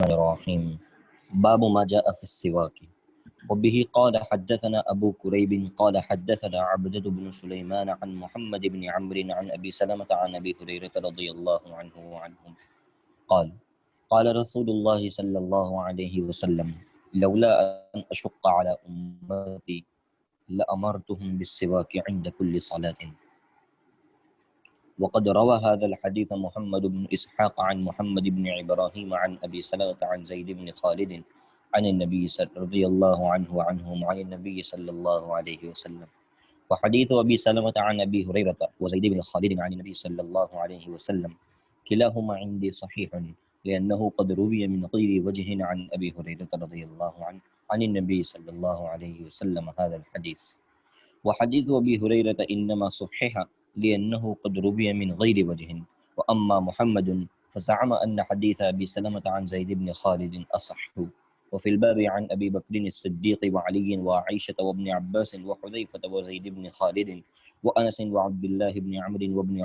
الرحيم. باب ما جاء في السواك. وبه قال حدثنا أبو كريب قال حدثنا عبدة بن سليمان عن محمد بن عمرو عن أبي سلمة عن أبي هريرة رضي الله عنه وعنهم قال قال رسول الله صلى الله عليه وسلم لولا أن أشق على أمتي لأمرتهم بالسواك عند كل صلاة. وقد روى هذا الحديث محمد بن إسحاق عن محمد بن إبراهيم عن أبي سلمة عن زيد بن خالد عن النبي رضي الله عنه وعنهم عن النبي صلى الله عليه وسلم. وحديث أبي سلمة عن أبي هريرة وزيد بن خالد عن النبي صلى الله عليه وسلم كلاهما عندي صحيح، لأنه قد روي من غير وجه عن أبي هريرة رضي الله عنه عن النبي صلى الله عليه وسلم هذا الحديث. وحديث أبي هريرة إنما صحح لأنه قد روي من غير وجه، وأما محمد فزعم أن حديث أبي سلمة عن زيد بن خالد أصح. وفي الباب عن أبي بكر الصديق وعلي وعائشة وابن عباس وحذيفة وزيد بن خالد وأنس وعبد الله بن عمرو وابن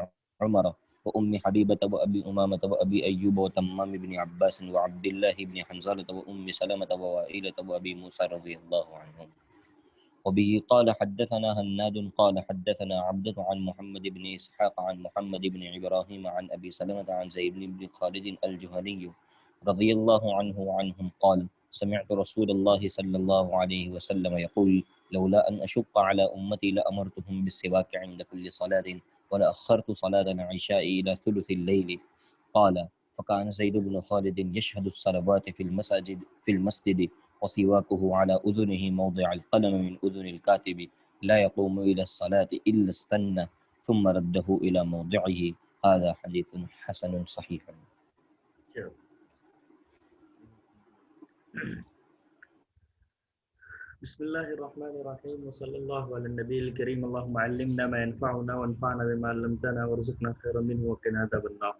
عمر وأم حبيبة وأبي أمامة وأبي أيوب وتمام بن عباس وعبد الله بن حنظلة وأم سلمة ووائلة وأبي موسى رضي الله عنهم. وبه قال حدثنا هناد قال حدثنا عبدة عن محمد بن إسحاق عن محمد بن إبراهيم عن أبي سلمة عن زيد بن خالد الجهني رضي الله عنه وعنهم قال سمعت رسول الله صلى الله عليه وسلم يقول لولا أن أشق على أمتي لأمرتهم بالسواك عند كل صلاة ولأخرت صلاة العشاء إلى ثلث الليل. قال فكان زيد بن خالد يشهد الصلوات في المسجد وسواكه على أذنه موضع القلم من أذن الكاتب لا يقوم إلى الصلاة إلا استنى ثم رده إلى موضعه. هذا حديث حسن صحيح. بسم الله الرحمن الرحيم وصلى الله على النبي الكريم. اللهم علمنا ما ينفعنا وانفعنا بما علمتنا وارزقنا خيرا منه وقنا عذاب النار.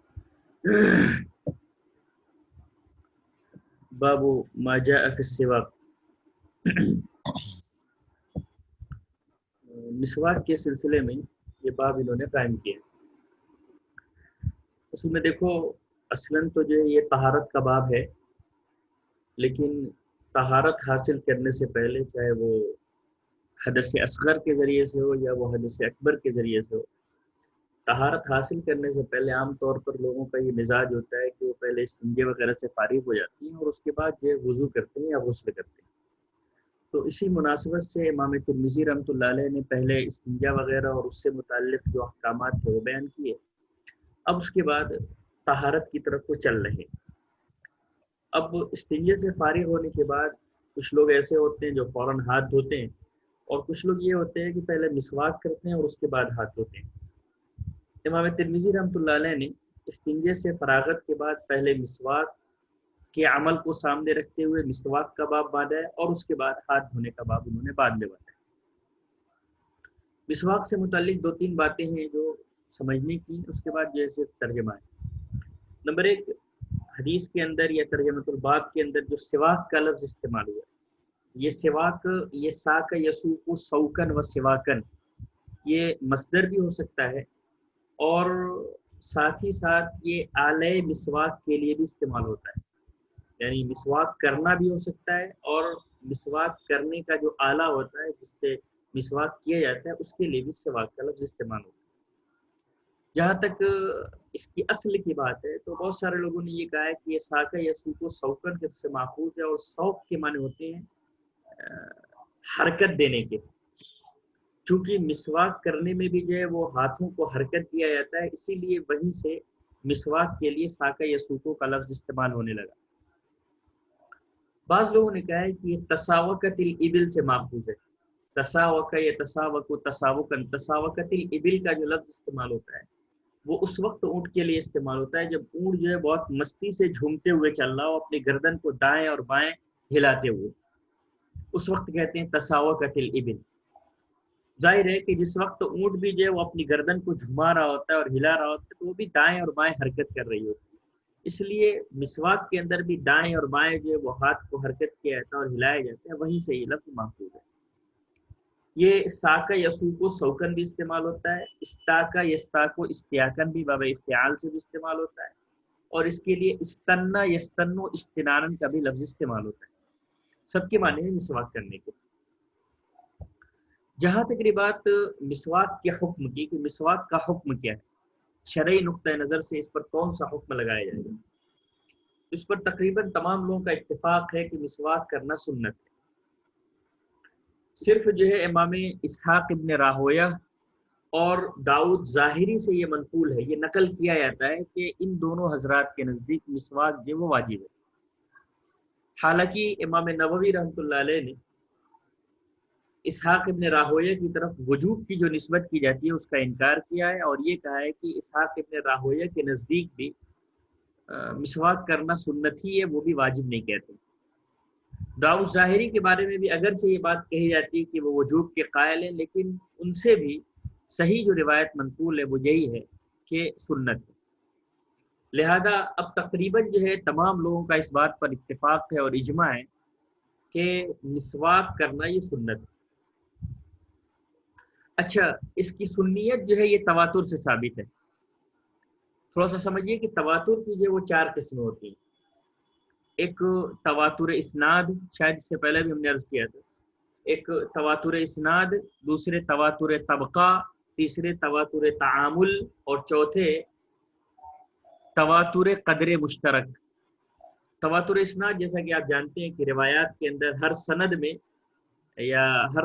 باب ما جاء في السواك. مسواک کے سلسلے میں یہ باب انہوں نے قائم کیا. اصل میں دیکھو اصلاً تو جو یہ طہارت کا باب ہے، لیکن طہارت حاصل کرنے سے پہلے چاہے وہ حدث اصغر کے ذریعے سے ہو یا وہ حدث اکبر کے ذریعے سے ہو، طہارت حاصل کرنے سے پہلے عام طور پر لوگوں کا یہ مزاج ہوتا ہے کہ وہ پہلے استنجے وغیرہ سے فارغ ہو جاتی ہیں اور اس کے بعد جو وضو کرتے ہیں یا غسل کرتے ہیں. تو اسی مناسبت سے امام ترمذی رحمۃ اللہ علیہ نے پہلے استنجا وغیرہ اور اس سے متعلق جو احکامات تھے وہ بیان کیے. اب اس کے بعد طہارت کی طرف وہ چل رہے. اب استنجے سے فارغ ہونے کے بعد کچھ لوگ ایسے ہوتے ہیں جو فوراً ہاتھ دھوتے ہیں، اور کچھ لوگ یہ ہوتے ہیں کہ پہلے مسواک کرتے ہیں اور اس کے بعد ہاتھ دھوتے ہیں. امام ترمذی رحمۃ اللہ علیہ نے استنجے سے فراغت کے بعد پہلے مسواک کے عمل کو سامنے رکھتے ہوئے مسواک کا باب باندھا ہے، اور اس کے بعد ہاتھ دھونے کا باب انہوں نے بعد میں باندھا ہے. مسواک سے متعلق 2-3 باتیں ہیں جو سمجھنے کی، اس کے بعد جیسے ترجمہ ہے. نمبر 1، حدیث کے اندر یا ترجمۃ الباب کے اندر جو سواک کا لفظ استعمال ہوا، یہ سواک، یہ ساک یسوق سوکن و سواکن، یہ مصدر بھی ہو سکتا ہے اور ساتھ ہی ساتھ یہ آلے مسواک کے لیے بھی استعمال ہوتا ہے. یعنی مسواک کرنا بھی ہو سکتا ہے، اور مسواک کرنے کا جو آلہ ہوتا ہے جس سے مسواک کیا جاتا ہے اس کے لیے بھی سواک کا لفظ استعمال ہوتا ہے. جہاں تک اس کی اصل کی بات ہے تو بہت سارے لوگوں نے یہ کہا ہے کہ یہ ساکہ یا سوک و سوکن کے سے ماخوذ ہے، اور سوک کے معنی ہوتے ہیں حرکت دینے کے. چونکہ مسواک کرنے میں بھی جو ہے وہ ہاتھوں کو حرکت دیا جاتا ہے، اسی لیے وہیں سے مسواک کے لیے ساکہ یا سوکو کا لفظ استعمال ہونے لگا. بعض لوگوں نے کہا ہے کہ یہ تساوکت الابل سے ماخوذ ہے. تساوک یا تساوک تساوکن، تساوکت الابل کا جو لفظ استعمال ہوتا ہے وہ اس وقت اونٹ کے لیے استعمال ہوتا ہے جب اونٹ جو ہے بہت مستی سے جھومتے ہوئے چل رہا ہو، اپنی گردن کو دائیں اور بائیں ہلاتے ہوئے، اس وقت کہتے ہیں تساوکت الابل. ظاہر ہے کہ جس وقت اونٹ بھی جو ہے وہ اپنی گردن کو جھما رہا ہوتا ہے اور ہلا رہا ہوتا ہے تو وہ بھی دائیں اور بائیں حرکت کر رہی ہوتی ہے. اس لیے مسواک کے اندر بھی دائیں اور بائیں جو ہے وہ ہاتھ کو حرکت کیا جاتا ہے اور ہلایا جاتا ہے، وہیں سے یہ لفظ محفوظ ہے. یہ ساکا یسوک و سوکن بھی استعمال ہوتا ہے، استاکا یستاکو استیاکن بھی باب افتعال سے بھی استعمال ہوتا ہے، اور اس کے لیے استنا یستنو استنانن کا بھی لفظ استعمال ہوتا ہے، سب کے معنی ہے مسواک کرنے کے۔ جہاں تک یہ بات مسواک کے حکم کی کہ مسواک کا حکم کیا ہے، شرعی نقطۂ نظر سے اس پر کون سا حکم لگایا جائے گا، اس پر تقریباً تمام لوگوں کا اتفاق ہے کہ مسواک کرنا سنت ہے۔ صرف جو ہے امام اسحاق ابن راہویہ اور داؤد ظاہری سے یہ منقول ہے، یہ نقل کیا جاتا ہے کہ ان دونوں حضرات کے نزدیک مسواک جو وہ واجب ہے۔ حالانکہ امام نووی رحمۃ اللہ علیہ نے اسحاق ابن راہویہ کی طرف وجوب کی جو نسبت کی جاتی ہے اس کا انکار کیا ہے، اور یہ کہا ہے کہ اسحاق ابن راہویہ کے نزدیک بھی مسواک کرنا سنت ہی ہے، وہ بھی واجب نہیں کہتے۔ داؤد ظاہری کے بارے میں بھی اگرچہ یہ بات کہی جاتی ہے کہ وہ وجوب کے قائل ہیں، لیکن ان سے بھی صحیح جو روایت منقول ہے وہ یہی ہے کہ سنت ہے۔ لہذا اب تقریباً جو ہے تمام لوگوں کا اس بات پر اتفاق ہے اور اجماع ہے کہ مسواک کرنا یہ سنت ہے۔ اچھا، اس کی سنیت جو ہے یہ تواتر سے ثابت ہے۔ تھوڑا سا سمجھیے کہ تواتر کی جو وہ 4 قسمیں ہوتی ہیں۔ ایک تواتر اسناد، شاید اس سے پہلے بھی ہم نے عرض کیا تھا، ایک تواتر اسناد، دوسرے تواتر طبقہ، تیسرے تواتر تعامل، اور چوتھے تواتر قدر مشترک۔ تواتر اسناد جیسا کہ آپ جانتے ہیں کہ روایات کے اندر ہر سند میں یا ہر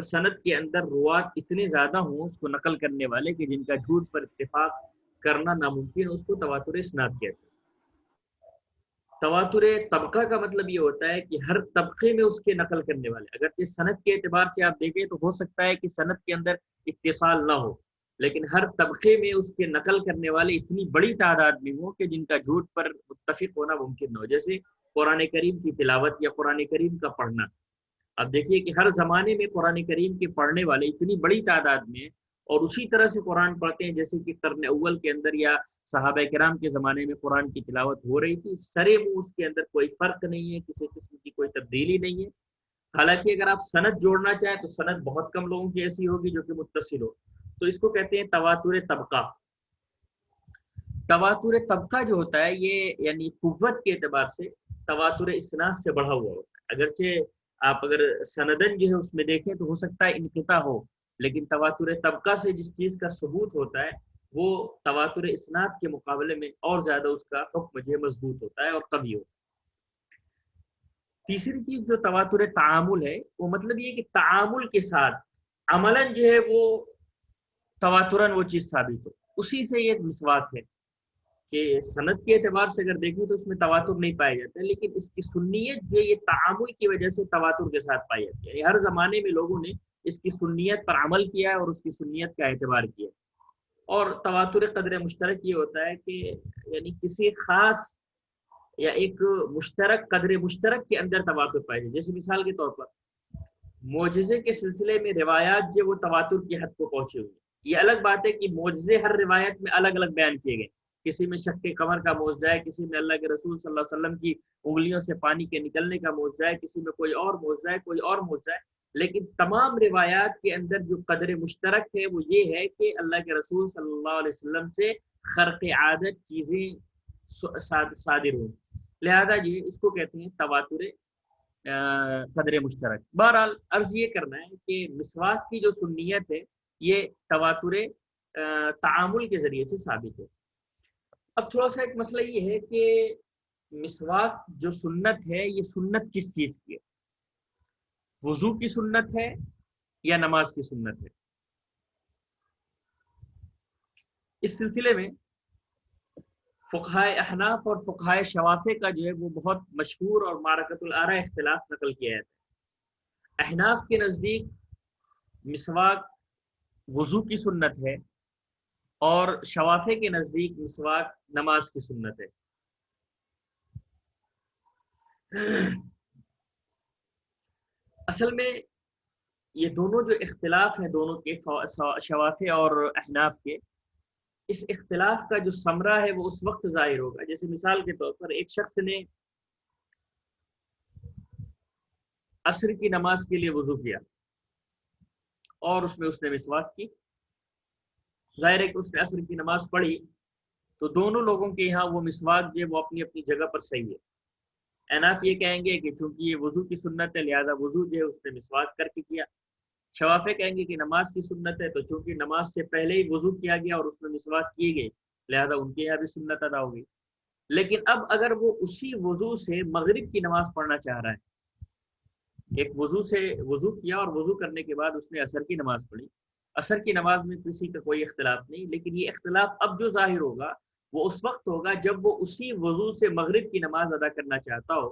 سند کے اندر روات اتنے زیادہ ہوں اس کو نقل کرنے والے کہ جن کا جھوٹ پر اتفاق کرنا ناممکن، اس کو تواتر اسناد کہتے ہیں۔ تواتر طبقہ کا مطلب یہ ہوتا ہے کہ ہر طبقے میں اس کے نقل کرنے والے، اگرچہ سند کے اعتبار سے آپ دیکھیں تو ہو سکتا ہے کہ سند کے اندر اتصال نہ ہو، لیکن ہر طبقے میں اس کے نقل کرنے والے اتنی بڑی تعداد میں ہوں کہ جن کا جھوٹ پر متفق ہونا ممکن نہ ہو۔ جیسے قرآن کریم کی تلاوت یا قرآن کریم کا پڑھنا، اب دیکھیے کہ ہر زمانے میں قرآن کریم کے پڑھنے والے اتنی بڑی تعداد میں، اور اسی طرح سے قرآن پڑھتے ہیں جیسے کہ قرن اول کے اندر یا صحابہ کرام کے زمانے میں قرآن کی تلاوت ہو رہی تھی، سرے منہ اس کے اندر کوئی فرق نہیں ہے، کسی قسم کی کوئی تبدیلی نہیں ہے۔ حالانکہ اگر آپ سند جوڑنا چاہیں تو سند بہت کم لوگوں کی ایسی ہوگی جو کہ متصل ہو، تو اس کو کہتے ہیں تواتر طبقہ۔ تواتر طبقہ جو ہوتا ہے یہ یعنی قوت کے اعتبار سے تواتر اسناد سے بڑھا ہوا ہوتا ہے۔ اگرچہ آپ اگر سندن جو ہے اس میں دیکھیں تو ہو سکتا ہے انقطاع ہو، لیکن تواتر طبقہ سے جس چیز کا ثبوت ہوتا ہے وہ تواتر اسناد کے مقابلے میں اور زیادہ اس کا حکم جو ہے مضبوط ہوتا ہے اور قوی ہوتا ہے۔ تیسری چیز جو تواتر تعامل ہے، وہ مطلب یہ کہ تعامل کے ساتھ عملاً جو ہے وہ تواتراً وہ چیز ثابت ہو، اسی سے یہ مسواک ہے کہ سند کے اعتبار سے اگر دیکھیں تو اس میں تواتر نہیں پایا جاتا ہے، لیکن اس کی سنیت جو یہ تعامل کی وجہ سے تواتر کے ساتھ پائی جاتی ہے۔ ہر زمانے میں لوگوں نے اس کی سنیت پر عمل کیا ہے اور اس کی سنیت کا اعتبار کیا ہے۔ اور تواتر قدر مشترک یہ ہوتا ہے کہ یعنی کسی خاص یا ایک مشترک قدر مشترک کے اندر تواتر پائے جائے۔ جیسے مثال کے طور پر معجزے کے سلسلے میں روایات جو وہ تواتر کی حد کو پہنچے ہوئے، یہ الگ بات ہے کہ معجزے ہر روایت میں الگ الگ بیان کیے گئے، کسی میں شق قمر کا معجزہ ہے، کسی میں اللہ کے رسول صلی اللہ علیہ وسلم کی انگلیوں سے پانی کے نکلنے کا معجزہ ہے، کسی میں کوئی اور معجزہ ہے، کوئی اور معجزہ ہے، لیکن تمام روایات کے اندر جو قدر مشترک ہے وہ یہ ہے کہ اللہ کے رسول صلی اللہ علیہ وسلم سے خرق عادت چیزیں صادر ہوں، لہذا یہ اس کو کہتے ہیں تواتر قدر مشترک۔ بہرحال عرض یہ کرنا ہے کہ مسواک کی جو سنیت ہے یہ تواتر تعامل کے ذریعے سے ثابت ہے۔ اب تھوڑا سا ایک مسئلہ یہ ہے کہ مسواک جو سنت ہے یہ سنت کس چیز کی ہے؟ وضو کی سنت ہے یا نماز کی سنت ہے؟ اس سلسلے میں فقہائے احناف اور فقہائے شوافع کا جو ہے وہ بہت مشہور اور معرکۃ الآراء اختلاف نقل کیا جاتا ہے۔ احناف کے نزدیک مسواک وضو کی سنت ہے اور شوافع کے نزدیک مسواک نماز کی سنت ہے۔ اصل میں یہ دونوں جو اختلاف ہیں دونوں کے شوافع اور احناف کے، اس اختلاف کا جو ثمرہ ہے وہ اس وقت ظاہر ہوگا، جیسے مثال کے طور پر ایک شخص نے عصر کی نماز کے لیے وضو کیا اور اس میں اس نے مسواک کی، ظاہر ہے کہ اس نے عصر کی نماز پڑھی تو دونوں لوگوں کے یہاں وہ مسواک جو ہے وہ اپنی اپنی جگہ پر صحیح ہے۔ احناف یہ کہیں گے کہ چونکہ یہ وضو کی سنت ہے لہذا وضو جو ہے اس نے مسواک کر کے کیا۔ شوافے کہیں گے کہ نماز کی سنت ہے، تو چونکہ نماز سے پہلے ہی وضو کیا گیا اور اس میں مسواک کیے گئے لہذا ان کے یہاں بھی سنت ادا ہوگی۔ لیکن اب اگر وہ اسی وضو سے مغرب کی نماز پڑھنا چاہ رہا ہے، ایک وضو سے وضو کیا اور وضو کرنے کے بعد اس نے عصر کی نماز پڑھی، عصر کی نماز میں کسی کا کوئی اختلاف نہیں، لیکن یہ اختلاف اب جو ظاہر ہوگا وہ اس وقت ہوگا جب وہ اسی وضو سے مغرب کی نماز ادا کرنا چاہتا ہو،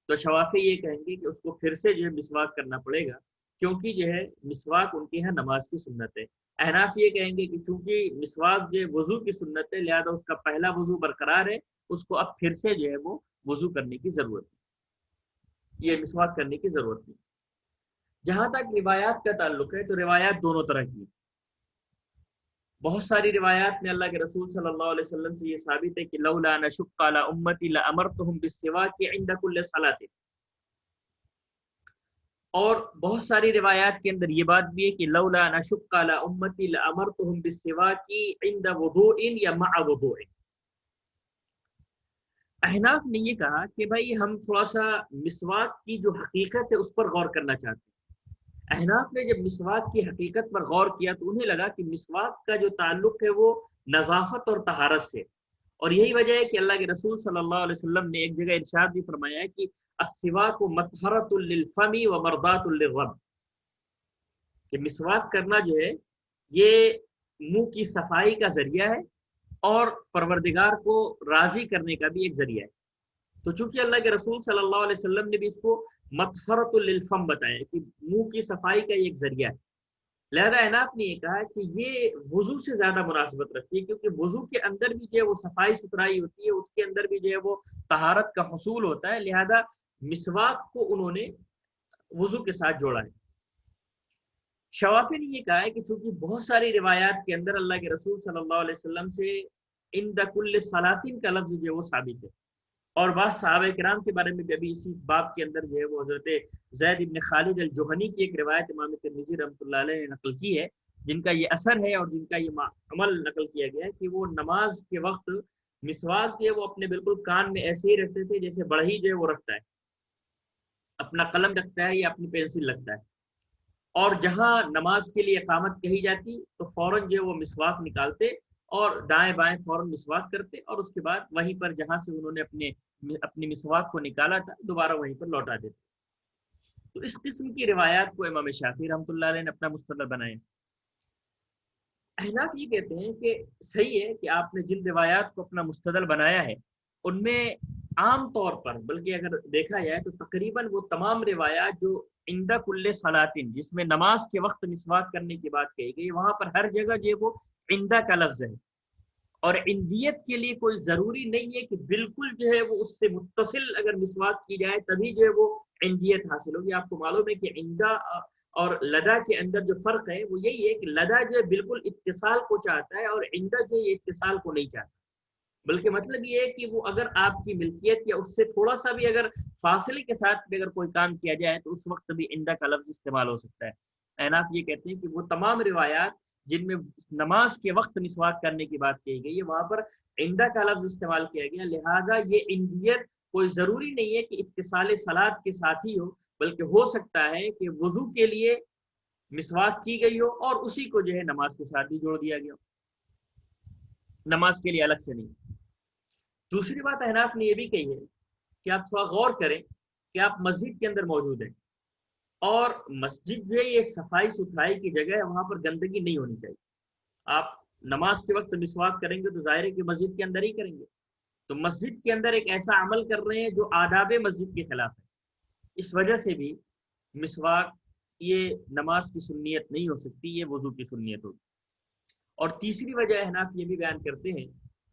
تو شوافی یہ کہیں گے کہ اس کو پھر سے جو ہے مسواک کرنا پڑے گا، کیونکہ جو ہے مسواک ان کے یہاں نماز کی سنت ہے۔ احناف یہ کہیں گے کہ چونکہ مسواک جو ہے وضو کی سنت ہے لہذا اس کا پہلا وضو برقرار ہے، اس کو اب پھر سے جو ہے وہ وضو کرنے کی ضرورت ہے، یہ مسواک کرنے کی ضرورت نہیں۔ جہاں تک روایات کا تعلق ہے تو روایات دونوں طرح کی ہیں۔ بہت ساری روایات میں اللہ کے رسول صلی اللہ علیہ وسلم سے یہ ثابت ہے کہ لولا نشق علی امتی لامرتهم بالسواک عند كل صلاۃ، اور بہت ساری روایات کے اندر یہ بات بھی ہے کہ لولا نشق علی امتی لامرتهم بالسواک عند وضوء یا مع وضوء۔ احناف نے یہ کہا کہ بھائی ہم تھوڑا سا مسواک کی جو حقیقت ہے اس پر غور کرنا چاہتے ہیں۔ احناف نے جب مسواک کی حقیقت پر غور کیا تو انہیں لگا کہ مسواک کا جو تعلق ہے وہ نظافت اور طہارت سے، اور یہی وجہ ہے کہ اللہ کے رسول صلی اللہ علیہ وسلم نے ایک جگہ ارشاد بھی فرمایا ہے کہ السواک مطہرۃ للفم ومرضاۃ للرب، کہ مسواک کرنا جو ہے یہ منہ کی صفائی کا ذریعہ ہے اور پروردگار کو راضی کرنے کا بھی ایک ذریعہ ہے۔ تو چونکہ اللہ کے رسول صلی اللہ علیہ وسلم نے بھی اس کو مطہرۃ للفم بتایا کہ منہ کی صفائی کا ایک ذریعہ ہے، لہذا احناف نے یہ کہا کہ یہ وضو سے زیادہ مناسبت رکھتی ہے، کیونکہ وضو کے اندر بھی جو ہے وہ صفائی ستھرائی ہوتی ہے، اس کے اندر بھی جو ہے وہ طہارت کا حصول ہوتا ہے، لہذا مسواک کو انہوں نے وضو کے ساتھ جوڑا ہے۔ شوافی نے یہ کہا ہے کہ چونکہ بہت ساری روایات کے اندر اللہ کے رسول صلی اللہ علیہ وسلم سے عند کل صلاتین کا لفظ جو ہے وہ ثابت ہے، اور بعض صحابہ کرام کے بارے میں بھی ابھی اسی باب کے اندر جو ہے وہ حضرت زید بن خالد الجہنی کی ایک روایت امام ترمذی رحمۃ اللہ علیہ نے نقل کی ہے، جن کا یہ اثر ہے اور جن کا یہ عمل نقل کیا گیا ہے کہ وہ نماز کے وقت مسواک جو ہے وہ اپنے بالکل کان میں ایسے ہی رکھتے تھے جیسے بڑھئی جو ہے وہ رکھتا ہے، اپنا قلم رکھتا ہے یا اپنی پینسل رکھتا ہے، اور جہاں نماز کے لیے اقامت کہی جاتی تو فوراً جو ہے وہ مسواک نکالتے اور دائیں بائیں فوراً مسواک کرتے، اور اس کے بعد وہیں پر جہاں سے انہوں نے اپنی مسواک کو نکالا تھا دوبارہ وہیں پر لوٹا دیتے۔ تو اس قسم کی روایات کو امام شافعی رحمۃ اللہ علیہ نے اپنا مستدل بنایا۔ احناف یہ کہتے ہیں کہ صحیح ہے کہ آپ نے جن روایات کو اپنا مستدل بنایا ہے ان میں عام طور پر، بلکہ اگر دیکھا جائے تو تقریباً وہ تمام روایات جو عند کل صلاتین جس میں نماز کے وقت مسواک کرنے کی بات کہی گئی، وہاں پر ہر جگہ جو ہے وہ عندہ کا لفظ ہے، اور عندیت کے لیے کوئی ضروری نہیں ہے کہ بالکل جو ہے وہ اس سے متصل اگر مسواک کی جائے تبھی جو ہے وہ عندیت حاصل ہوگی۔ آپ کو معلوم ہے کہ عندہ اور لدا کے اندر جو فرق ہے وہ یہی ہے کہ لدا جو ہے بالکل اتصال کو چاہتا ہے اور عندہ جو ہے اتصال کو نہیں چاہتا، بلکہ مطلب یہ ہے کہ وہ اگر آپ کی ملکیت یا اس سے تھوڑا سا بھی اگر فاصلے کے ساتھ بھی اگر کوئی کام کیا جائے تو اس وقت بھی عندہ کا لفظ استعمال ہو سکتا ہے۔ احناف یہ کہتے ہیں کہ وہ تمام روایات جن میں نماز کے وقت مسواک کرنے کی بات کہی گئی ہے وہاں پر عندہ کا لفظ استعمال کیا گیا، لہذا یہ عندیت کوئی ضروری نہیں ہے کہ اتصال صلات کے ساتھ ہی ہو، بلکہ ہو سکتا ہے کہ وضو کے لیے مسواک کی گئی ہو اور اسی کو جو ہے نماز کے ساتھ ہی جوڑ دیا گیا ہو، نماز کے لیے الگ سے نہیں۔ دوسری بات احناف نے یہ بھی کہی ہے کہ آپ تھوڑا غور کریں کہ آپ مسجد کے اندر موجود ہیں اور مسجد جو ہے یہ صفائی ستھرائی کی جگہ ہے، وہاں پر گندگی نہیں ہونی چاہیے۔ آپ نماز کے وقت مسواک کریں گے تو ظاہر ہے کہ مسجد کے اندر ہی کریں گے، تو مسجد کے اندر ایک ایسا عمل کر رہے ہیں جو آداب مسجد کے خلاف ہے، اس وجہ سے بھی مسواک یہ نماز کی سنیت نہیں ہو سکتی، یہ وضو کی سنیت ہوگی۔ اور تیسری وجہ احناف یہ بھی بیان کرتے ہیں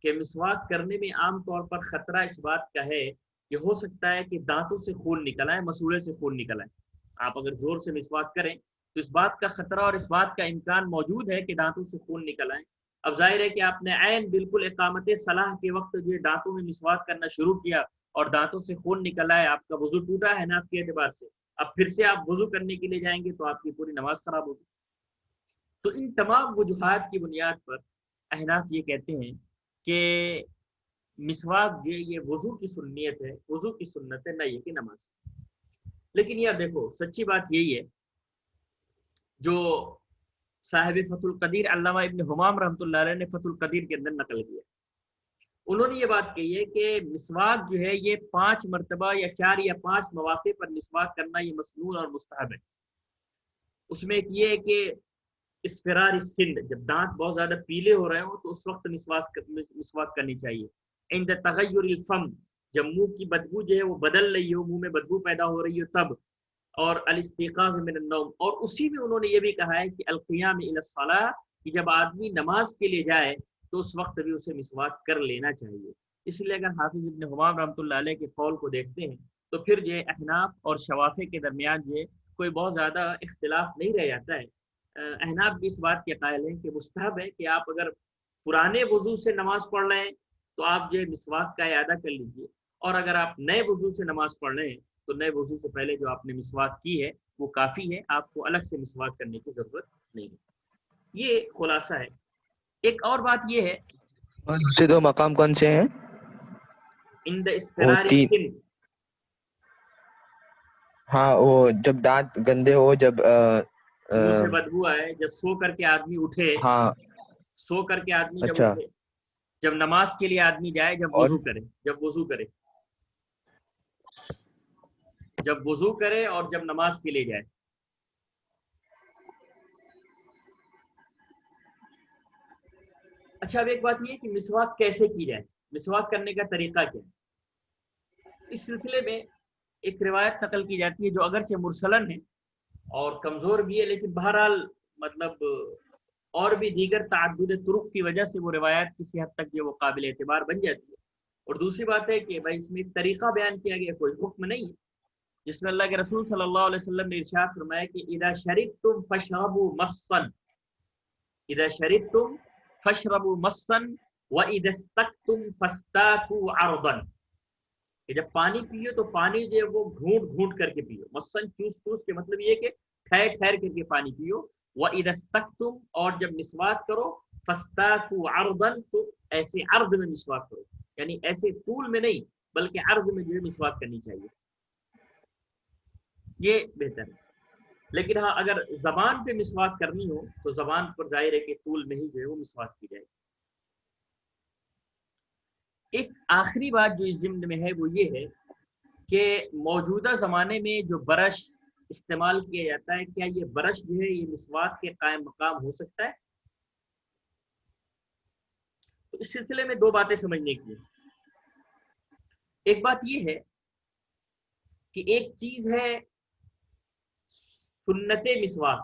کہ مسواک کرنے میں عام طور پر خطرہ اس بات کا ہے کہ ہو سکتا ہے کہ دانتوں سے خون نکل آئے، مسوڑے سے خون نکل آئے۔ آپ اگر زور سے مسواک کریں تو اس بات کا خطرہ اور اس بات کا امکان موجود ہے کہ دانتوں سے خون نکل آئے۔ اب ظاہر ہے کہ آپ نے عین بالکل اقامت صلاح کے وقت جو دانتوں میں مسواک کرنا شروع کیا اور دانتوں سے خون نکل آئے، آپ کا وضو ٹوٹا ہے احناف کے اعتبار سے، اب پھر سے آپ وضو کرنے کے لیے جائیں گے تو آپ کی پوری نماز خراب ہوگی۔ تو ان تمام وجوہات کی بنیاد پر احناف یہ کہتے ہیں کہ مسواک جو ہے یہ وضو کی سنت ہے، وضو کی سنت ہے، نہ یہ کہ نماز۔ لیکن یار دیکھو سچی بات یہی ہے، جو صاحب فتح القدیر علامہ ابن حمام رحمۃ اللہ علیہ نے فتح القدیر کے اندر نقل کیا، انہوں نے یہ بات کہی ہے کہ مسواک جو ہے یہ 5 مرتبہ یا 4 یا 5 مواقع پر مسواک کرنا یہ مسنون اور مستحب ہے۔ اس میں ایک یہ ہے کہ اسفرار السند، جب دانت بہت زیادہ پیلے ہو رہے ہوں تو اس وقت مسواک کرنی چاہیے۔ عند تغیر الفم، جب منہ کی بدبو جو ہے وہ بدل رہی ہو، منہ میں بدبو پیدا ہو رہی ہو تب، اور الاستيقاظ من النوم، اور اسی میں انہوں نے یہ بھی کہا ہے کہ القیام الی الصلاۃ، کہ جب آدمی نماز کے لیے جائے تو اس وقت بھی اسے مسواک کر لینا چاہیے۔ اس لیے اگر حافظ ابن حمام رحمۃ اللہ علیہ کے قول کو دیکھتے ہیں تو پھر جو ہے احناف اور شوافی کے درمیان جو ہے کوئی بہت زیادہ اختلاف نہیں رہ جاتا ہے۔ احناف بھی اس بات کے قائل ہیں کہ مستحب ہے کہ آپ اگر پرانے وضو سے نماز پڑھ رہے ہیں تو آپ جو ہے مسواک کا اعادہ کر لیجیے، اور اگر آپ نئے وضو سے نماز پڑھ رہے ہیں تو نئے وضو سے پہلے جو آپ نے مسواک کی ہے وہ کافی ہے، آپ کو الگ سے مسواک کرنے کی ضرورت نہیں ہے۔ یہ خلاصہ ہے۔ ایک اور بات یہ ہے، اور دوسرے 2 مقام کون سے ہیں؟ عند اصفرار السن، ہاں وہ جب دانت گندے ہو، جب منہ سے بدبو آئے، جب سو کر کے آدمی اٹھے، ہاں سو کر کے آدمی جب اچھا، اٹھے، جب نماز کے لیے آدمی جائے، جب اور وضو کرے، جب وضو کرے، جب وضو کرے اور جب نماز کے لیے جائے۔ اچھا اب ایک بات یہ کہ مسواک کیسے کی جائے، مسواک کرنے کا طریقہ کیا ہے؟ اس سلسلے میں ایک روایت نقل کی جاتی ہے جو اگرچہ مرسلن ہے اور کمزور بھی ہے، لیکن بہرحال مطلب اور بھی دیگر تعدد طرق کی وجہ سے وہ روایت کسی حد تک جو وہ قابل اعتبار بن جاتی ہے۔ اور دوسری بات ہے کہ بھائی اس میں ایک طریقہ بیان کیا گیا، کوئی حکم نہیں ہے، جس میں اللہ کے رسول صلی اللہ علیہ وسلم نے ارشاد فرمایا کہ اذا شربتم فاشربوا مصا، اذا شربتم فاشربوا مصا واذا استقتم فاستاكوا عرضا، کہ جب پانی پیو تو پانی جو ہے وہ گھونٹ گھونٹ کر کے پیو، مثلاً چوس چوس کے مطلب یہ کہ ٹھہر ٹھہر کر کے پانی پیو، وَإِذَا اسْتَقْتُمْ، اور جب مسواک کرو، فَاسْتَاكُوا عَرْضًا، تو ایسے عرض میں مسواک کرو، یعنی ایسے طول میں نہیں بلکہ عرض میں جو ہے مسواک کرنی چاہیے، یہ بہتر ہے۔ لیکن ہاں اگر زبان پہ مسواک کرنی ہو تو زبان پر ظاہر ہے کہ طول میں ہی جو ہے وہ مسواک کی جائے۔ ایک آخری بات جو اس ضمن میں ہے وہ یہ ہے کہ موجودہ زمانے میں جو برش استعمال کیا جاتا ہے، کیا یہ برش جو ہے یہ مسواک کے قائم مقام ہو سکتا ہے؟ تو اس سلسلے میں 2 باتیں سمجھنے کی ہیں۔ ایک بات یہ ہے کہ ایک چیز ہے سنت مسواک،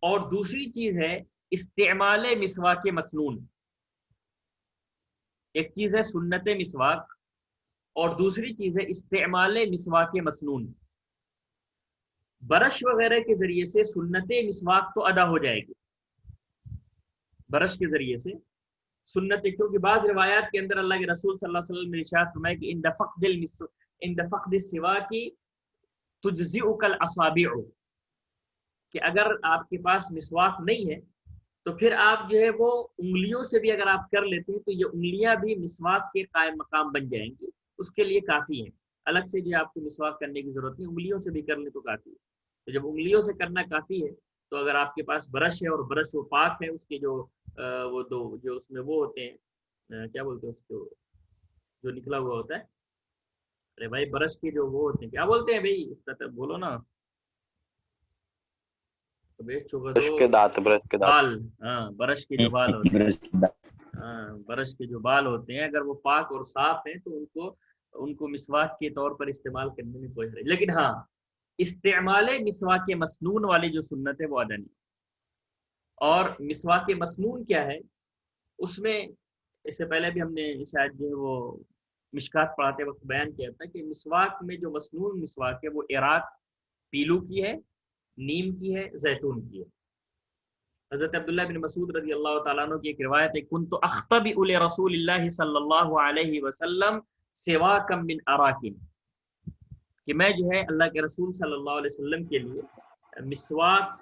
اور دوسری چیز ہے استعمال مسواک مسنون۔ ایک چیز ہے سنت مسواک اور دوسری چیز ہے استعمال مسواک مسنون۔ برش وغیرہ کے ذریعے سے سنت مسواک تو ادا ہو جائے گی، برش کے ذریعے سے سنت، کیونکہ بعض روایات کے اندر اللہ کے رسول صلی اللہ علیہ وسلم نے ارشاد فرمایا کہ عند فقد السواک تجزئک الاصابع، کہ اگر آپ کے پاس مسواک نہیں ہے تو پھر آپ جو ہے وہ انگلیوں سے بھی اگر آپ کر لیتے ہیں تو یہ انگلیاں بھی مسواک کے قائم مقام بن جائیں گی، اس کے لیے کافی ہیں، الگ سے جو آپ کو مسواک کرنے کی ضرورت نہیں، انگلیوں سے بھی کر لیں تو کافی ہے۔ تو جب انگلیوں سے کرنا کافی ہے تو اگر آپ کے پاس برش ہے اور برش وہ پاک ہے، اس کے جو وہ 2 جو اس میں وہ ہوتے ہیں کیا بولتے ہیں اس کو جو نکلا ہوا ہوتا ہے، ارے بھائی برش کے جو وہ ہوتے ہیں کیا بولتے ہیں بھائی، اس کا بولو نا، برش کے دانت بال، ہاں برش کے جو بال ہوتے ہیں، ہاں برش کے جو بال ہوتے ہیں اگر وہ پاک اور صاف ہیں تو ان کو مسواک کے طور پر استعمال کرنے میں کوئی حرج، لیکن ہاں استعمال مسواک مسنون والی جو سنت ہے وہ ادا نہیں۔ اور مسواک مسنون کیا ہے، اس میں اس سے پہلے بھی ہم نے شاید جو ہے وہ مشکات پڑھاتے وقت بیان کیا تھا کہ مسواک میں جو مسنون مسواک ہے وہ عراق پیلو کی ہے، نیم کی ہے، زیتون کی ہے۔ حضرت عبداللہ بن مسعود رضی اللہ تعالیٰ عنہ کی ایک روایت ہے، کنت اخطبئ لرسول اللہ صلی اللہ علیہ وسلم سواکا من اراکن، کہ میں جو ہے اللہ کے رسول صلی اللہ علیہ وسلم کے لیے مسواک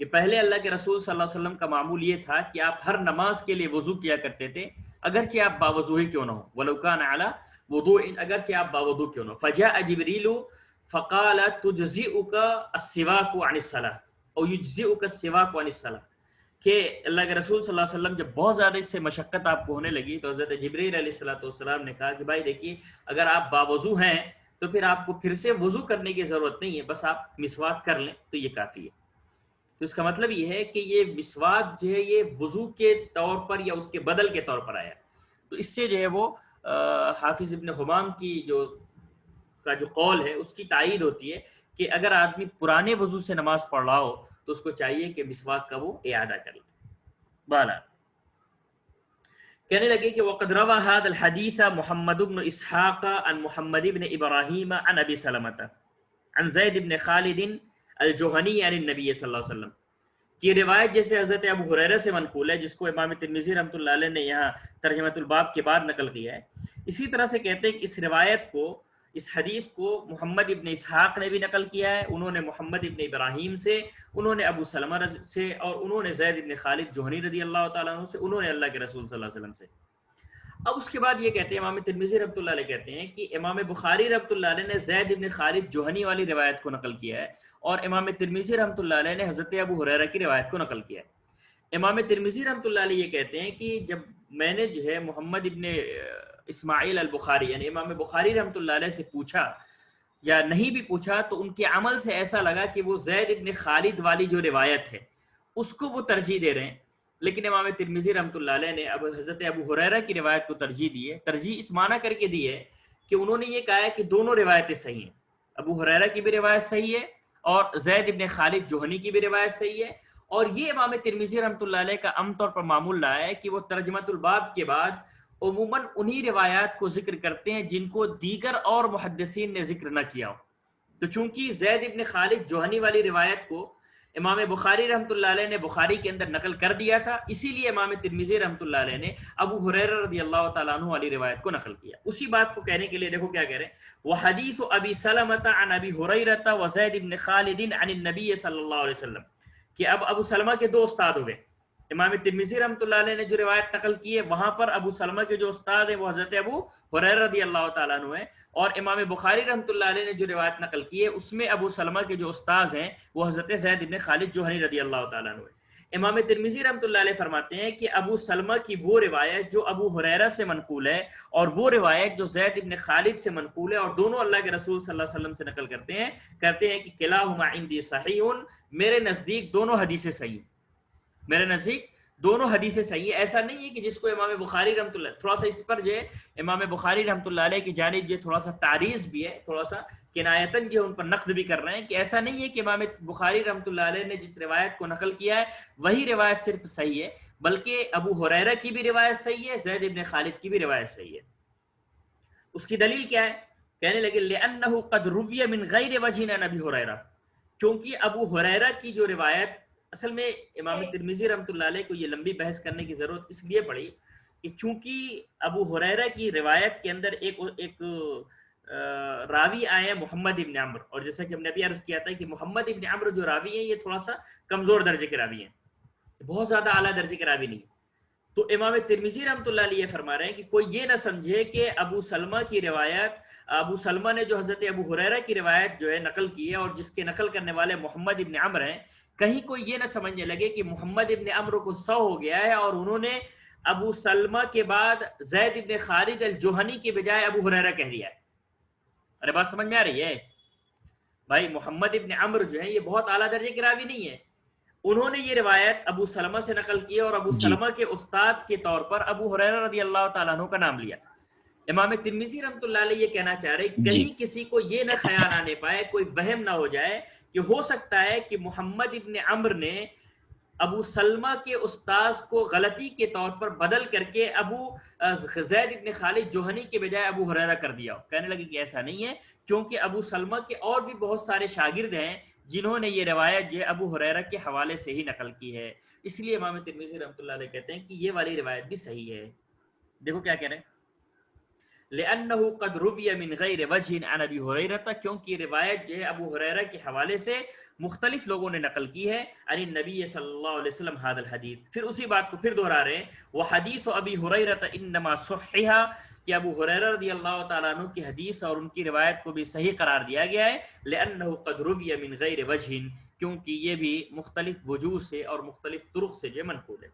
کہ پہلے اللہ کے رسول صلی اللہ علیہ وسلم کا معمول یہ تھا کہ آپ ہر نماز کے لیے وضو کیا کرتے تھے، اگرچہ آپ باوضو ہی کیوں نہ ہو، وَلَوْ كَانَ عَلَى وُضُوءٍ، اگرچہ آپ باوضو کیوں نہ ہو. فَجَاءَ جِبْرِيلُ فَقَالَ تُجْزِئُكَ السِّوَاكُ عَنِ الصَّلَاةِ أَوْ يُجْزِئُكَ السِّوَاكُ عَنِ الصَّلَاةِ، کہ اللہ کے رسول صلی اللہ علیہ وسلم جب بہت زیادہ اس سے مشقت آپ کو ہونے لگی تو حضرت جبریل علیہ السلام نے کہا کہ بھائی دیکھیے اگر آپ باوضو ہیں تو پھر آپ کو پھر سے وضو کرنے کی ضرورت نہیں ہے، بس آپ مسواک کر لیں تو یہ کافی ہے. تو اس کا مطلب یہ ہے کہ یہ مسواک جو ہے یہ وضو کے طور پر یا اس کے بدل کے طور پر آیا. تو اس سے جو ہے وہ حافظ ابن حمام کی جو قول ہے اس کی تائید ہوتی ہے کہ اگر آدمی پرانے وضو سے نماز پڑھ رہا ہو تو اس کو چاہیے کہ مسواک کا وہ اعادہ کر لے. بالا کہنے لگے کہ وقد روى هذا الحديث محمد بن اسحاق عن محمد بن ابراہیم عن ابی سلمۃ عن زید بن خالد الجوہنی عن النبی صلی اللہ علیہ وسلم. کی روایت جیسے حضرت ابو ہریرہ سے منقول ہے جس کو امام ترمذی رحمۃ اللہ علیہ نے یہاں ترجمۃ الباب کے بعد نقل کیا ہے، اسی طرح سے کہتے ہیں کہ اس روایت کو، اس حدیث کو محمد ابن اسحاق نے بھی نقل کیا ہے، انہوں نے محمد ابن ابراہیم سے، انہوں نے ابو سلمہ سے، اور انہوں نے زید ابن خالد جوہنی رضی اللہ تعالیٰ عنہ سے، انہوں نے اللہ کے رسول صلی اللہ علیہ وسلم سے. اب اس کے بعد یہ کہتے ہیں امام ترمذی رحمۃ اللہ علیہ کہتے ہیں کہ امام بخاری رحمۃ اللہ علیہ نے زید ابن خالد جوہنی والی روایت کو نقل کیا ہے، اور امام ترمذی رحمۃ اللہ علیہ نے حضرت ابو ہریرہ کی روایت کو نقل کیا ہے. امام ترمذی رحمۃ اللہ علیہ یہ کہتے ہیں کہ جب میں نے جو ہے محمد ابن اسماعیل البخاری یعنی امام بخاری رحمۃ اللہ علیہ سے پوچھا یا نہیں بھی پوچھا تو ان کے عمل سے ایسا لگا کہ وہ زید ابن خالد والی جو روایت ہے اس کو وہ ترجیح دے رہے ہیں، لیکن امام ترمذی رحمۃ اللہ علیہ نے اب حضرت ابو ہریرہ کی روایت کو ترجیح دی ہے. ترجیح اس معنی کر کے دی ہے کہ انہوں نے یہ کہا ہے کہ دونوں روایتیں صحیح ہیں، ابو ہریرہ کی بھی روایت صحیح ہے اور زید ابن خالد جوہنی کی بھی روایت صحیح ہے. اور یہ امام ترمذی رحمۃ اللہ علیہ کا عام طور پر معمول رہا ہے کہ وہ ترجمۃ الباب کے بعد عموماً انہی روایات کو ذکر کرتے ہیں جن کو دیگر اور محدثین نے ذکر نہ کیا ہو. تو چونکہ زید ابن خالد جوہنی والی روایت کو امام بخاری رحمۃ اللہ علیہ نے بخاری کے اندر نقل کر دیا تھا، اسی لیے امام ترمذی رحمۃ اللہ علیہ نے ابو ہریرہ رضی اللہ تعالیٰ عنہ والی روایت کو نقل کیا. اسی بات کو کہنے کے لیے دیکھو کیا کہہ رہے ہیں، وحدیث ابی سلمۃ عن ابی ہریرہ وزید بن خالد عن النبی صلی اللہ علیہ وسلم، کہ اب ابو سلمہ کے دو استاد ہوئے. امام ترمذی رحمۃ اللہ علیہ نے جو روایت نقل کی ہے وہاں پر ابو سلمہ کے جو استاد ہیں وہ حضرت ابو ہریرہ رضی اللہ تعالیٰ عنہ ہیں، اور امام بخاری رحمۃ اللہ علیہ نے جو روایت نقل کی ہے اس میں ابو سلمہ کے جو استاد ہیں وہ حضرت زید بن خالد جوہنی رضی اللہ تعالیٰ عنہ ہیں. امام ترمذی رحمۃ اللہ علیہ فرماتے ہیں کہ ابو سلمہ کی وہ روایت جو ابو ہریرہ سے منقول ہے اور وہ روایت جو زید بن خالد سے منقول ہے، اور دونوں اللہ کے رسول صلی اللہ علیہ وسلم سے نقل کرتے ہیں کہ کلاہما عندی صحیح، میرے نزدیک دونوں حدیثیں صحیح ہیں، میرے نزدیک دونوں حدیثیں صحیح ہے. ایسا نہیں ہے کہ جس کو امام بخاری رحمۃ اللہ، تھوڑا سا اس پر جو ہے امام بخاری رحمۃ اللہ علیہ کی جانب یہ تھوڑا سا تعریض بھی ہے، تھوڑا سا کنایتاً جو ان پر نقد بھی کر رہے ہیں کہ ایسا نہیں ہے کہ امام بخاری رحمۃ اللہ علیہ نے جس روایت کو نقل کیا ہے وہی روایت صرف صحیح ہے، بلکہ ابو ہریرہ کی بھی روایت صحیح ہے، زید بن خالد کی بھی روایت صحیح ہے. اس کی دلیل کیا ہے؟ کہنے لگے لأنہ قد روی من غیر وجہ عن ابی ہریرہ، کیونکہ ابو ہریرہ کی جو روایت، اصل میں امام ترمذی رحمۃ اللہ علیہ کو یہ لمبی بحث کرنے کی ضرورت اس لیے پڑی کہ چونکہ ابو ہریرہ کی روایت کے اندر ایک راوی آئے ہیں محمد ابن عمرو، اور جیسا کہ ہم نے ابھی عرض کیا تھا کہ محمد ابن عمرو جو راوی ہیں یہ تھوڑا سا کمزور درجے کے راوی ہیں، بہت زیادہ اعلیٰ درجے کے راوی نہیں. تو امام ترمذی رحمۃ اللہ علیہ یہ فرما رہے ہیں کہ کوئی یہ نہ سمجھے کہ ابو سلمہ کی روایت، ابو سلمہ نے جو حضرت ابو ہریرہ کی روایت جو ہے نقل کی ہے اور جس کے نقل کرنے والے محمد ابن عمرو ہیں، کہیں کوئی یہ نہ سمجھنے لگے کہ محمد ابن عمرو کو سو ہو گیا ہے اور انہوں نے ابو سلمہ کے بعد زید ابن خالد الجوہنی کے بجائے ابو ہریرہ کہہ دیا ہے. ارے بات سمجھ میں آ رہی ہے بھائی؟ محمد ابن عمرو جو ہے یہ بہت اعلیٰ درجے کے راوی نہیں ہے، انہوں نے یہ روایت ابو سلمہ سے نقل کی اور ابو سلمہ کے استاد کے طور پر ابو ہریرہ رضی اللہ تعالیٰ عنہ کا نام لیا. امام ترمذی رحمۃ اللہ علیہ یہ کہنا چاہ رہے کہیں کسی کو یہ نہ خیال آنے پائے، کوئی وہم نہ ہو جائے کہ ہو سکتا ہے کہ محمد ابن عمرو نے ابو سلمہ کے استاذ کو غلطی کے طور پر بدل کر کے ابو زید ابن خالد جوہنی کے بجائے ابو ہریرہ کر دیا. کہنے لگے کہ ایسا نہیں ہے، کیونکہ ابو سلمہ کے اور بھی بہت سارے شاگرد ہیں جنہوں نے یہ روایت جو ابو ہریرہ کے حوالے سے ہی نقل کی ہے، اس لیے امام ترمذی رحمۃ اللہ علیہ کہتے ہیں کہ یہ والی روایت بھی صحیح ہے. دیکھو کیا کہہ رہے ہیں، لأنه قد روی من غیر وجہ عن ابی ہریرہ، کیونکہ یہ روایت جو ہے ابو ہریرہ کے حوالے سے مختلف لوگوں نے نقل کی ہے، عن النبی صلی اللہ علیہ وسلم هذا الحدیث. پھر اسی بات کو پھر دہرا رہے ہیں، وحدیث ابی ہریرہ انما صحح، کہ ابو ہریرہ رضی اللہ تعالیٰ عنہ کی حدیث اور ان کی روایت کو بھی صحیح قرار دیا گیا ہے، لأنه قد روی من غیر وجہ، کیونکہ یہ بھی مختلف وجوہ سے اور مختلف طرق سے جو منقول ہے.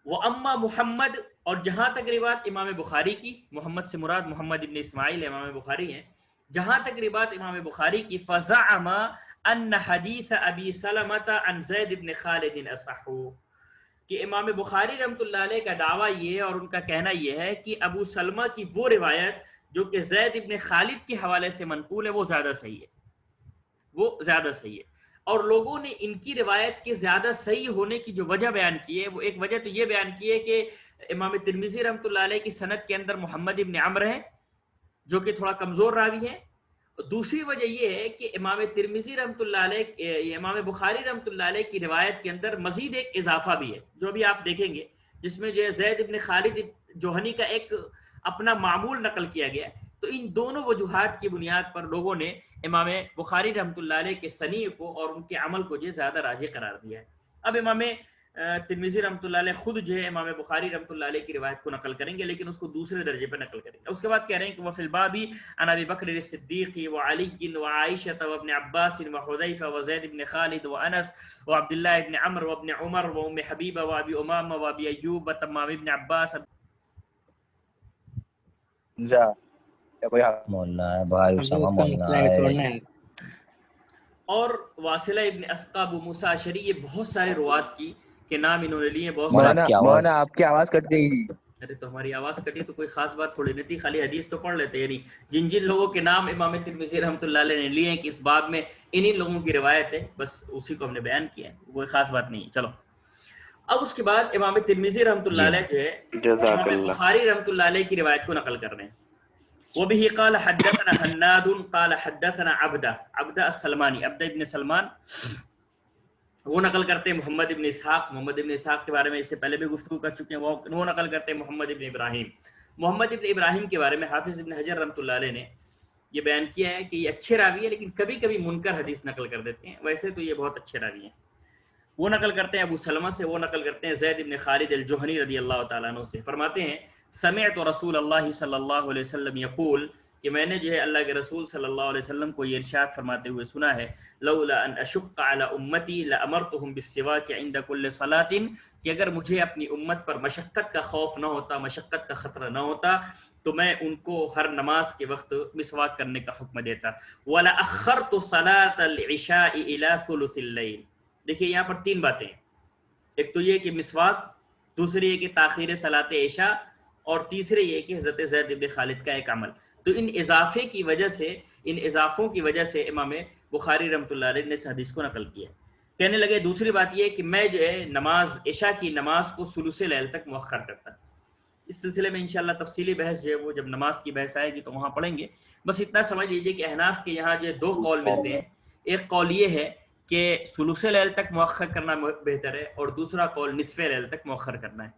وَأَمَّا محمد، اور جہاں تک روایت امام بخاری کی، محمد سے مراد محمد ابن اسماعیل امام بخاری ہیں، جہاں تک روایت امام بخاری کی، فزعم ان حدیث ابی سلمۃ عن زید بن خالد اصح، کہ امام بخاری رحمۃ اللہ علیہ کا دعویٰ یہ ہے اور ان کا کہنا یہ ہے کہ ابو سلمہ کی وہ روایت جو کہ زید ابن خالد کے حوالے سے منقول ہے وہ زیادہ صحیح ہے، وہ زیادہ صحیح ہے. اور لوگوں نے ان کی روایت کے زیادہ صحیح ہونے کی جو وجہ بیان کی ہے، وہ ایک وجہ تو یہ بیان کی ہے کہ امام ترمذی رحمۃ اللہ علیہ کی سند کے اندر محمد ابن عمرو ہیں جو کہ تھوڑا کمزور راوی ہے. دوسری وجہ یہ ہے کہ امام ترمذی رحمۃ اللہ علیہ، امام بخاری رحمۃ اللہ علیہ کی روایت کے اندر مزید ایک اضافہ بھی ہے جو ابھی آپ دیکھیں گے، جس میں جو ہے زید ابن خالد جوہنی کا ایک اپنا معمول نقل کیا گیا ہے. تو ان دونوں وجوہات کی بنیاد پر لوگوں نے امام بخاری رحمۃ اللہ علیہ کے صنیع کو اور ان کے عمل کو جو زیادہ راجح قرار دیا ہے. اب امام ترمذی رحمۃ اللہ علیہ خود جو ہے امام بخاری رحمۃ اللہ علیہ کی روایت کو نقل کریں گے، لیکن اس کو دوسرے درجے پر نقل کریں گے. اس کے بعد کہہ رہے ہیں کہ وفی الباب عن ابی بکر الصدیق وعلی وعائشہ وابن عباس وحذیفہ وزید بن خالد وانس وعبد اللہ بن عمرو وابن عمر وام حبیبہ وابی امامہ وابی ایوب وتمام بن عباس. جا کوئی مولانا ہے بھائی اسامہ مولانا ہے، اور واصلہ ابن اسقا، ابو موسیٰ اشعری، یہ بہت سارے روات کی کے نام انہوں نے لیے. بہت سارے. مولانا آپ کی آواز کٹ گئی. ارے تو ہماری آواز کٹی تو کوئی خاص بات تھوڑی نہیں تھی، خالی حدیث تو پڑھ لیتے. یعنی جن جن لوگوں کے نام امام ترمذی رحمۃ اللہ علیہ نے لیے ہیں کہ اس باب میں انہی لوگوں کی روایت ہے، بس اسی کو ہم نے بیان کیا ہے، کوئی خاص بات نہیں. چلو اب اس کے بعد امام ترمذی رحمۃ اللہ علیہ جو ہے امام بخاری رحمۃ اللہ علیہ کی روایت کو نقل کر رہے ہیں. وبه قال حدثنا حناد قال حدثنا عبدہ السلمانی، عبدہ ابن سلمان وہ نقل کرتے ہیں محمد ابن اسحاق. محمد ابن اسحاق کے بارے میں اس سے پہلے بھی گفتگو کر چکے ہیں. وہ نقل کرتے ہیں محمد ابن ابراہیم. محمد ابن ابراہیم کے بارے میں حافظ ابن حجر رحمۃ اللہ علیہ نے یہ بیان کیا ہے کہ یہ اچھے راوی ہیں، لیکن کبھی کبھی منکر حدیث نقل کر دیتے ہیں. ویسے تو یہ بہت اچھے راوی ہیں. وہ نقل کرتے ہیں ابو سلمہ سے، وہ نقل کرتے ہیں زید ابن خالد الجوہنی رضی اللہ تعالیٰ عنہ سے. فرماتے ہیں سمعت رسول اللہ صلی اللہ علیہ وسلم یقول، کہ میں نے جو ہے اللہ کے رسول صلی اللہ علیہ وسلم کو یہ ارشاد فرماتے ہوئے سنا ہے، لولا ان اشق علی امتی لامرتهم بالسواک عند كل صلاۃ، کہ اگر مجھے اپنی امت پر مشقت کا خوف نہ ہوتا، مشقت کا خطرہ نہ ہوتا، تو میں ان کو ہر نماز کے وقت مسواک کرنے کا حکم دیتا. ولا اخرت صلاۃ العشاء الى ثلث الليل. دیکھیے یہاں پر تین باتیں ہیں، ایک تو یہ کہ مسواک، دوسری یہ کہ تاخیر صلاۃ عشاء، اور تیسرے یہ کہ حضرت زید بن خالد کا ایک عمل. تو ان اضافے کی وجہ سے، ان اضافوں کی وجہ سے امام بخاری رحمۃ اللہ علیہ نے اس حدیث کو نقل کیا. کہنے لگے دوسری بات یہ کہ میں جو ہے نماز عشاء کی نماز کو ثلث لیل تک مؤخر کرتا. اس سلسلے میں انشاءاللہ تفصیلی بحث جو ہے وہ جب نماز کی بحث آئے گی تو وہاں پڑھیں گے. بس اتنا سمجھ لیجئے کہ احناف کے یہاں جو دو قول ملتے ہیں. ایک قول یہ ہے کہ ثلث لیل تک مؤخر کرنا بہتر ہے، اور دوسرا قول نصف لیل تک مؤخر کرنا ہے.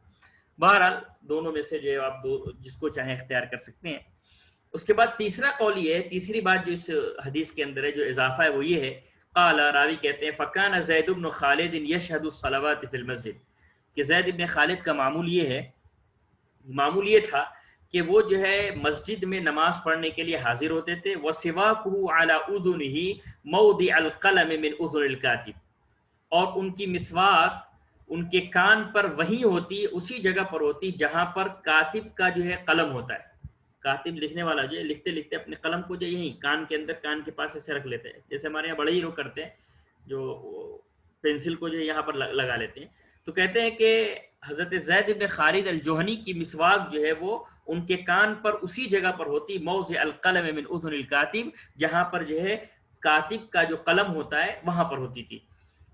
بہرحال دونوں میں سے جو ہے آپ جس کو چاہیں اختیار کر سکتے ہیں. اس کے بعد تیسرا قول یہ ہے، تیسری بات جو اس حدیث کے اندر ہے، جو اضافہ ہے وہ یہ ہے، قال، راوی کہتے ہیں فکان زید بن خالد یشہد الصلوات فی المسجد، کہ زید بن خالد کا معمول یہ تھا کہ وہ جو ہے مسجد میں نماز پڑھنے کے لیے حاضر ہوتے تھے. وسواکہ علی اذنہ موضع القلم من اذن الکاتب، اور ان کی مسواک ان کے کان پر وہی ہوتی، اسی جگہ پر ہوتی جہاں پر کاتب کا جو ہے قلم ہوتا ہے. کاتب لکھنے والا جو ہے لکھتے لکھتے اپنے قلم کو جو یہیں کان کے اندر، کان کے پاس ایسے رکھ لیتے ہیں، جیسے ہمارے یہاں بڑے ہی لوگ کرتے ہیں جو پینسل کو جو ہے یہاں پر لگا لیتے ہیں. تو کہتے ہیں کہ حضرت زید بن خالد الجوہنی کی مسواک جو ہے وہ ان کے کان پر اسی جگہ پر ہوتی، موضع القلم من اذن الکاتب، جہاں پر جو ہے کاتب کا جو قلم ہوتا ہے وہاں پر ہوتی تھی.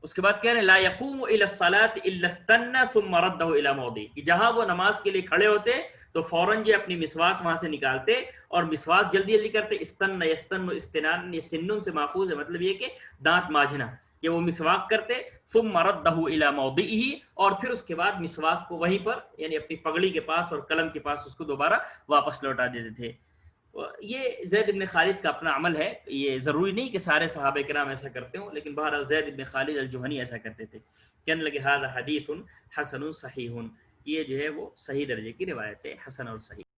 اس کے بعد کہہ رہے ہیں لا یقوم الی الصلاۃ الا استنى ثم رده الى موضع، کہ جہاں وہ نماز کے لیے کھڑے ہوتے تو فوراً جو اپنی مسواک وہاں سے نکالتے اور مسواک جلدی جلدی کرتے. استن یستن استنان، یہ سنن سے ماخوذ ہے، مطلب یہ کہ دانت ماجنا. کہ وہ مسواک کرتے ثم ردہ الی موضعہ، اور پھر اس کے بعد مسواک کو وہیں پر یعنی اپنی پگڑی کے پاس اور قلم کے پاس اس کو دوبارہ واپس لوٹا دیتے تھے. یہ زید بن خالد کا اپنا عمل ہے، یہ ضروری نہیں کہ سارے صحابہ کرام ایسا کرتے ہوں، لیکن بہرحال زید بن خالد الجہنی ایسا کرتے تھے. کہنے لگے ھذا حدیث حسن صحیح، یہ جو ہے وہ صحیح درجے کی روایت ہے، حسن اور صحیح.